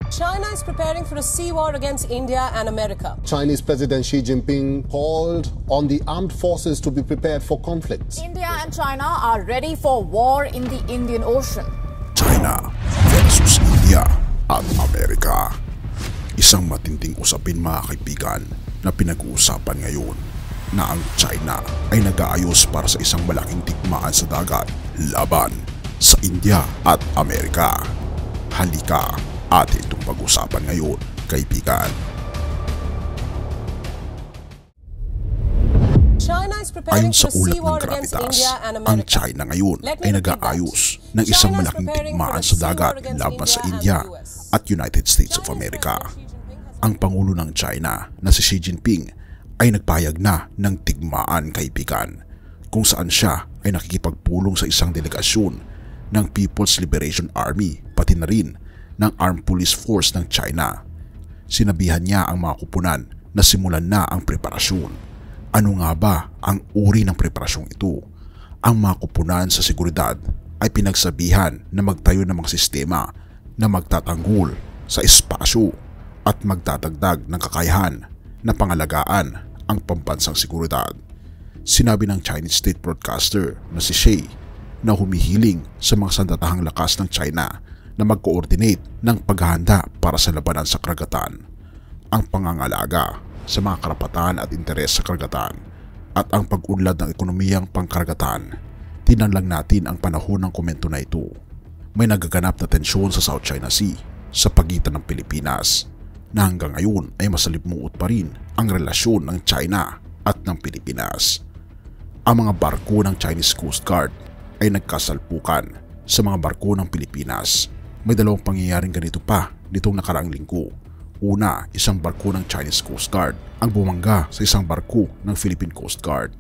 China is preparing for a sea war against India and America. Chinese President Xi Jinping called on the armed forces to be prepared for conflicts. India and China are ready for war in the Indian Ocean. China versus India at Amerika. Isang matinding usapin mga kaibigan na pinag-uusapan ngayon na ang China ay nag-aayos para sa isang malaking digmaan sa dagat laban sa India at Amerika. Halika atin itong pag-usapan ngayon, kaibigan. Ayon sa ulat ng Gravitas, ang China ngayon ay nag-aayos ng isang malaking digmaan sa dagat laban sa India at United States of America. Ang Pangulo ng China na si Xi Jinping ay nagpahayag na ng digmaan, kaibigan, kung saan siya ay nakikipagpulong sa isang delegasyon ng People's Liberation Army pati na rin ng Armed Police Force ng China. Sinabihan niya ang mga kupunan na simulan na ang preparasyon. Ano nga ba ang uri ng preparasyong ito? Ang mga kupunan sa seguridad ay pinagsabihan na magtayo ng mga sistema na magtatanggol sa espasyo at magtatagdag ng kakayahan na pangalagaan ang pambansang seguridad. Sinabi ng Chinese state broadcaster na si Xi na humihiling sa mga sandatahang lakas ng China na mag-coordinate ng paghahanda para sa labanan sa karagatan, ang pangangalaga sa mga karapatan at interes sa karagatan, at ang pag-unlad ng ekonomiyang pangkaragatan. Tingnan lang natin ang panahon ng komento na ito. May nagaganap na tensyon sa South China Sea sa pagitan ng Pilipinas na hanggang ngayon ay masalibmuot pa rin ang relasyon ng China at ng Pilipinas. Ang mga barko ng Chinese Coast Guard ay nagkasalpukan sa mga barko ng Pilipinas. May dalawang pangyayaring ganito pa nitong nakaraang linggo. Una, isang barko ng Chinese Coast Guard ang bumangga sa isang barko ng Philippine Coast Guard.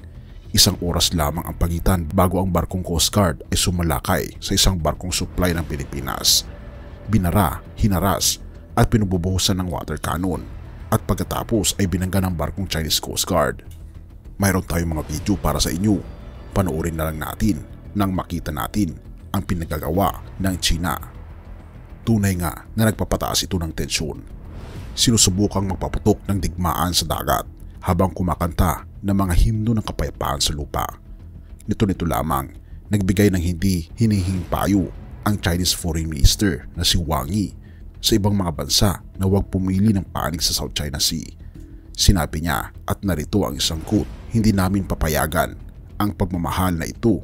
Isang oras lamang ang pagitan bago ang barkong Coast Guard ay sumalakay sa isang barkong supply ng Pilipinas. Binara, hinaras at pinububuhusan ng water cannon, at pagkatapos ay binangga ng barkong Chinese Coast Guard. Mayroon tayong mga video para sa inyo. Panoorin na lang natin nang makita natin ang pinagagawa ng China. Tunay nga na nagpapataas ito ng tensyon. Sinusubukang magpaputok ng digmaan sa dagat habang kumakanta ng mga himno ng kapayapaan sa lupa. Nito lamang, nagbigay ng hindi hinihinging payo ang Chinese Foreign Minister na si Wang Yi sa ibang mga bansa na huwag pumili ng panig sa South China Sea. Sinabi niya, at narito ang isang quote, "Hindi namin papayagan ang pagmamahal na ito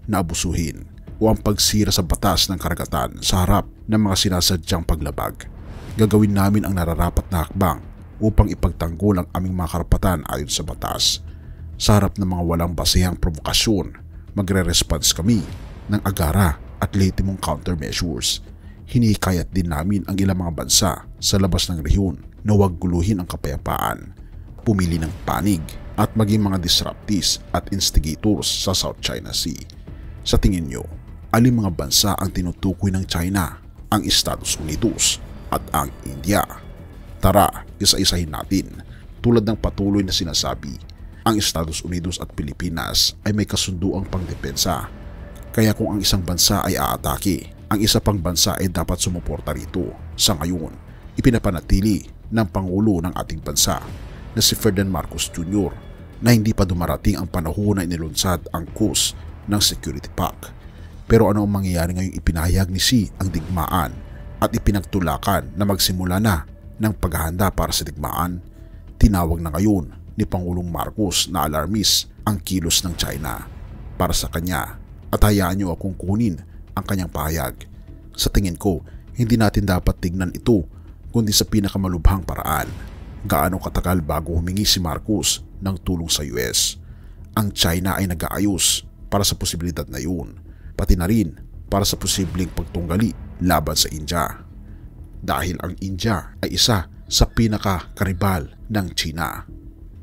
na abusuhin o ang pagsira sa batas ng karagatan sa harap ng mga sinasadyang paglabag. Gagawin namin ang nararapat na hakbang upang ipagtanggol ang aming mga karapatan ayon sa batas. Sa harap ng mga walang basehang provokasyon, magre-response kami ng agara at lehitimong countermeasures. Hinihikayat din namin ang ilang mga bansa sa labas ng rehiyon na huwag guluhin ang kapayapaan, pumili ng panig at maging mga disruptees at instigators sa South China Sea." Sa tingin nyo, alin mga bansa ang tinutukoy ng China? Ang Estados Unidos at ang India? Tara, isa-isahin natin. Tulad ng patuloy na sinasabi, ang Estados Unidos at Pilipinas ay may kasunduang pangdepensa. Kaya kung ang isang bansa ay aatake, ang isa pang bansa ay dapat sumuporta rito. Sa ngayon, ipinapanatili ng Pangulo ng ating bansa na si Ferdinand Marcos Jr. na hindi pa dumarating ang panahon na inilunsad ang course ng Security Pact. Pero ano ang mangyayari ngayong ipinahayag ni Xi ang digmaan at ipinagtulakan na magsimula na ng paghahanda para sa digmaan? Tinawag na ngayon ni Pangulong Marcos na alarmist ang kilos ng China. Para sa kanya, at hayaan niyo akong kunin ang kanyang pahayag. Sa tingin ko, hindi natin dapat tignan ito kundi sa pinakamalubhang paraan. Gaano katagal bago humingi si Marcos ng tulong sa US? Ang China ay nag-aayos para sa posibilidad na yun, pati na rin para sa posibleng pagtunggali laban sa India. Dahil ang India ay isa sa pinakakaribal ng China.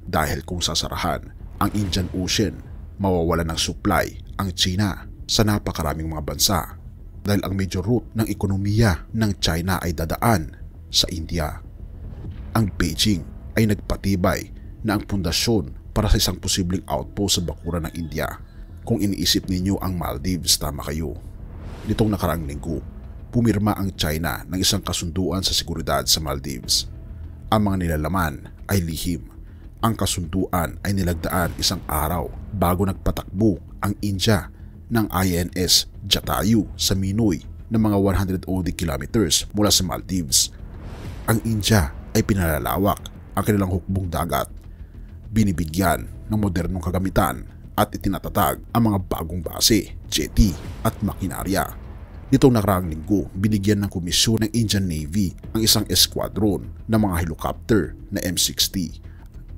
Dahil kung sasarahan ang Indian Ocean, mawawala ng supply ang China sa napakaraming mga bansa. Dahil ang major route ng ekonomiya ng China ay dadaan sa India. Ang Beijing ay nagpatibay na ang pundasyon para sa isang posibleng outpost sa bakuran ng India. Kung iniisip ninyo ang Maldives, tama kayo. Nitong nakaraang linggo, pumirma ang China ng isang kasunduan sa seguridad sa Maldives. Ang mga nilalaman ay lihim. Ang kasunduan ay nilagdaan isang araw bago nagpatakbo ang India ng INS Jatayu sa Minoy ng mga 100 kilometers mula sa Maldives. Ang India ay pinalalawak ang kanilang hukbong dagat. Binibigyan ng modernong kagamitan at itinatatag ang mga bagong base, jetty at makinarya. Nitong nakaraang linggo, binigyan ng komisyon ng Indian Navy ang isang esquadron ng mga helicopter na M60.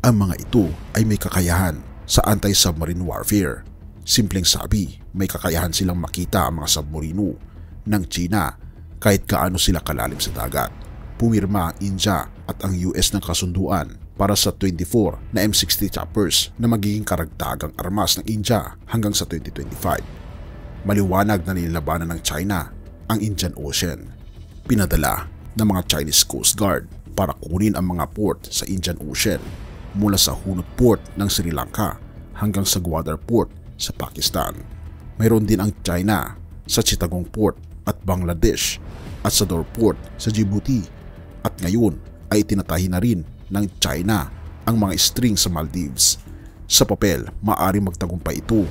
Ang mga ito ay may kakayahan sa anti-submarine warfare. Simpleng sabi, may kakayahan silang makita ang mga submarino ng China kahit kaano sila kalalim sa dagat. Pumirma ang India at ang US ng kasunduan para sa 24 na M60 choppers na magiging karagdagang armas ng India hanggang sa 2025. Maliwanag na nilabanan ng China ang Indian Ocean. Pinadala ng mga Chinese Coast Guard para kunin ang mga port sa Indian Ocean mula sa Hunut Port ng Sri Lanka hanggang sa Gwadar Port sa Pakistan. Mayroon din ang China sa Chittagong Port at Bangladesh at sa Dor Port sa Djibouti. At ngayon ay tinatahi na rin ng China ang mga string sa Maldives. Sa papel, maaaring magtagumpay ito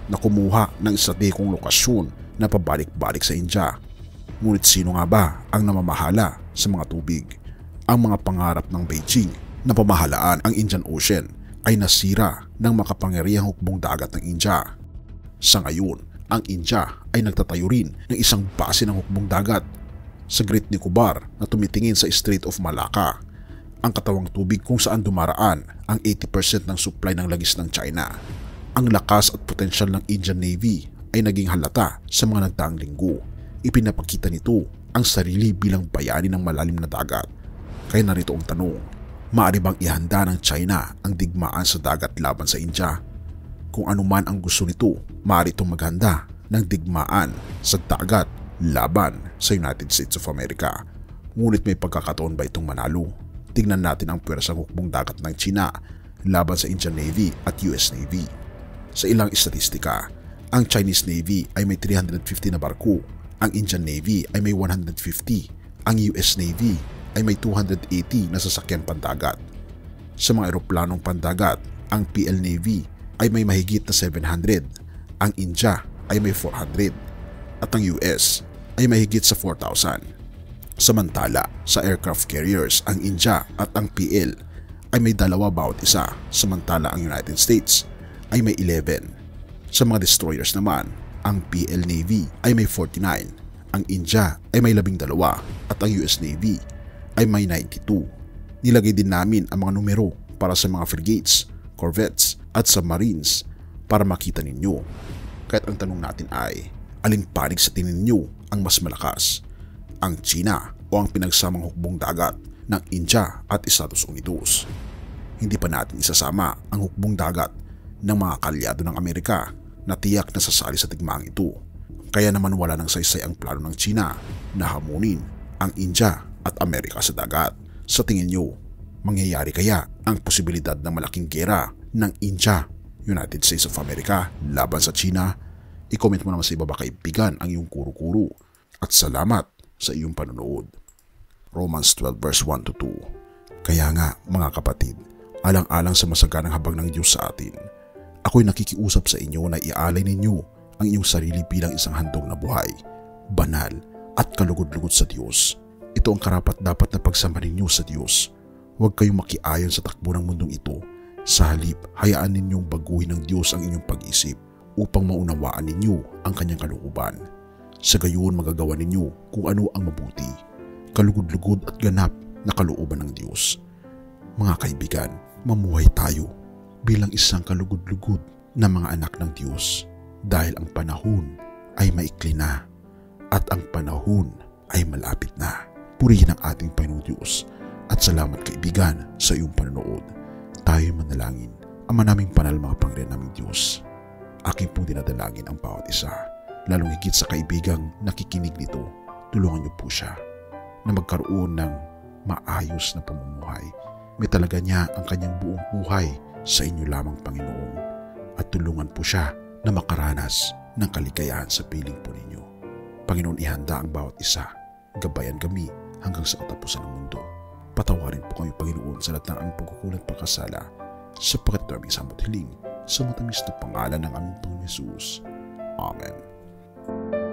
na kumuha ng estratehikong lokasyon na pabalik-balik sa India. Ngunit sino nga ba ang namamahala sa mga tubig? Ang mga pangarap ng Beijing na pamahalaan ang Indian Ocean ay nasira ng makapangyarihang hukbong dagat ng India. Sa ngayon, ang India ay nagtatayo rin ng isang base ng hukbong dagat sa Great Nicobar na tumitingin sa Strait of Malacca, ang katawang tubig kung saan dumaraan ang 80% ng supply ng langis ng China. Ang lakas at potensyal ng Indian Navy ay naging halata sa mga nagdaang linggo. Ipinapakita nito ang sarili bilang bayani ng malalim na dagat. Kaya narito ang tanong, maaari bang ihanda ng China ang digmaan sa dagat laban sa India? Kung anuman ang gusto nito, maaari itong maghanda ng digmaan sa dagat laban sa United States of America. Ngunit may pagkakataon ba itong manalo? Tingnan natin ang pwersang hukbong dagat ng China laban sa Indian Navy at US Navy. Sa ilang istatistika, ang Chinese Navy ay may 350 na barko, ang Indian Navy ay may 150, ang US Navy ay may 280 na sasakyan pandagat. Sa mga eroplanong pandagat, ang PL Navy ay may mahigit na 700, ang India ay may 400, at ang US ay mahigit sa 4,000. Samantala, sa aircraft carriers, ang India at ang PL ay may 2 bawat isa, samantala ang United States ay may 11. Sa mga destroyers naman, ang PL Navy ay may 49, ang India ay may 12 at ang US Navy ay may 92. Nilagay din namin ang mga numero para sa mga frigates, corvettes at submarines para makita ninyo. Kahit ang tanong natin ay, alin panig sa tingin ninyo ang mas malakas? Ang China o ang pinagsamang hukbong dagat ng India at Estados Unidos? Hindi pa natin isasama ang hukbong dagat ng mga kalyado ng Amerika na tiyak na sasali sa digmaang ito. Kaya naman wala nang saysay ang plano ng China na hamunin ang India at Amerika sa dagat. Sa tingin nyo, mangyayari kaya ang posibilidad ng malaking gera ng India, United States of America laban sa China? I-comment mo naman sa ibaba kaibigan ang iyong kuro-kuro. At salamat sa iyong panonood. Romans 12 verse 1 to 2. Kaya nga mga kapatid, alang-alang sa masaganang habag ng Diyos sa atin, ako'y nakikiusap sa inyo na ialay ninyo ang inyong sarili bilang isang handog na buhay, banal at kalugod-lugod sa Diyos. Ito ang karapat-dapat na pagsamba ninyo sa Diyos. Huwag kayong makiayon sa takbo ng mundong ito. Sa halip, hayaan ninyong baguhin ng Diyos ang inyong pag-isip upang maunawaan ninyo ang kanyang kalooban. Sa gayon magagawa ninyo kung ano ang mabuti, kalugod-lugod at ganap na kalooban ng Diyos. Mga kaibigan, mamuhay tayo bilang isang kalugod-lugod na mga anak ng Diyos dahil ang panahon ay maikli na at ang panahon ay malapit na. Purihin ang ating Panginoong Diyos at salamat kaibigan sa iyong panonood. Tayo manalangin. Ama naming banal mga Panginoon naming Diyos, aking pong dinadalangin ang bawat isa, lalong higit sa kaibigang nakikinig nito. Tulungan niyo po siya na magkaroon ng maayos na pamumuhay. May talaga niya ang kanyang buong buhay sa inyo lamang, Panginoon, at tulungan po siya na makaranas ng kaligayahan sa piling po ninyo. Panginoon, ihanda ang bawat isa. Gabayan kami hanggang sa katapusan ng mundo. Patawarin po kami, Panginoon, sa lahat ng aming pagkukulang at pagkasala, sapagkat ito aming samot hiling sa matamis na pangalan ng aming Panginoon Hesus. Amen.